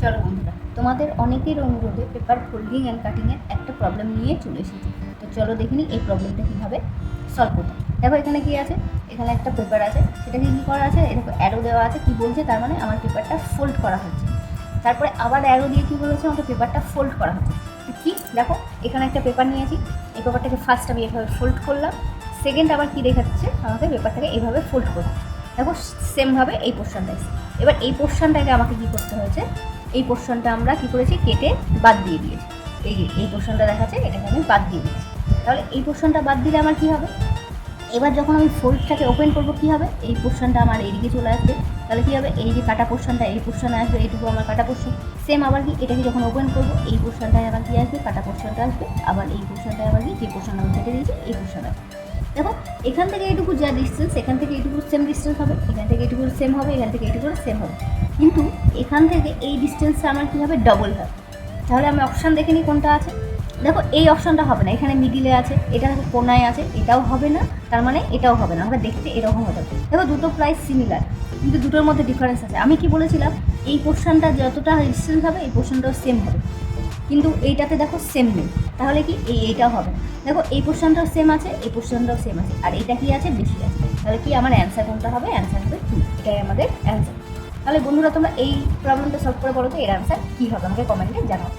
চলো বন্ধুরা, তোমাদের অনেকের অনুরোধে পেপার ফোল্ডিং অ্যান্ড কাটিংয়ের একটা প্রবলেম নিয়ে চলে এসেছি। তো চলো দেখে নিই এই প্রবলেমটা কীভাবে সলভ করতে। দেখো এখানে কী আছে, এখানে একটা পেপার আছে, সেটাকে কী করা আছে, এরকম অ্যারো দেওয়া আছে, কী বলছে তার মানে আমার পেপারটা ফোল্ড করা হচ্ছে। তারপরে আবার অ্যারো দিয়ে কী বলেছে, আমাকে পেপারটা ফোল্ড করা হচ্ছে। তো কী দেখো, এখানে একটা পেপার নিয়েছি, এই পেপারটাকে ফার্স্ট আমি এভাবে ফোল্ড করলাম, সেকেন্ড আবার কী দেখাচ্ছে, আমাকে পেপারটাকে এইভাবে ফোল্ড করলাম। দেখো সেমভাবে এই পোর্শনটা এসেছে। এবার এই পোর্শনটাকে আমাকে কী করতে হয়েছে, এই পোর্শনটা আমরা কী করেছি, কেটে বাদ দিয়ে দিয়েছি। এই পোর্শনটা দেখাচ্ছে, এটাকে আমি বাদ দিয়ে দিয়েছি। তাহলে এই পোর্শনটা বাদ দিলে আমার কী হবে, এবার যখন আমি ফোল্ডটাকে ওপেন করবো কী হবে, এই পোর্শনটা আমার এইদিকে চলে আসবে। তাহলে কী হবে, এই যে কাটা পোর্শনটা এই পোর্শনে আসবে, এইটুকু আমার কাটা পোর্শন। সেম আবার কি, এটাকে যখন ওপেন করবো এই পোর্শনটায় আবার কী আসবে, কাটা পোর্শনটা আসবে। আবার এই পোর্শনটায় আবার কি, যে পোর্শনটা আমি কেটে দিয়েছি এই পোর্শন আসবে। দেখো এখান থেকে এইটুকু যা ডিস্টেন্স, এখান থেকে এইটুকু সেম ডিস্টেন্স হবে, এখান থেকে এইটুকু সেম হবে, এখান থেকে এইটুকু সেম হবে। কিন্তু এখান থেকে এই ডিস্টেন্সটা আমার কী হবে, ডবল হবে। তাহলে আমি অপশান দেখে নিই কোনটা আছে। দেখো এই অপশানটা হবে না, এখানে মিডিলে আছে, এটা কোনায় আছে, এটাও হবে না, তার মানে এটাও হবে না। আমরা দেখতে এরকম হতে হবে। দেখো দুটো প্রায় সিমিলার, কিন্তু দুটোর মধ্যে ডিফারেন্স আছে। আমি কি বলেছিলাম, এই পোর্শনটা যতটা ডিস্টেন্স হবে এই পোর্শনটাও সেম হবে, কিন্তু এইটাতে দেখো সেম নেই। তাহলে কি এইটাও হবে না। দেখো এই পোর্শনটাও সেম আছে, এই পোর্শনটাও সেম আছে, আর এটা কি আছে, বেশি আছে। তাহলে কি আমার অ্যান্সার কোনটা হবে, অ্যান্সার হবে 2। এটাই আমাদের অ্যান্সার। তাহলে বন্ধুরা তোমরা এই প্রবলেমটা সলভ করে বলো তো এর অ্যান্সার কী হবে, আমাকে কমেন্টে জানাও।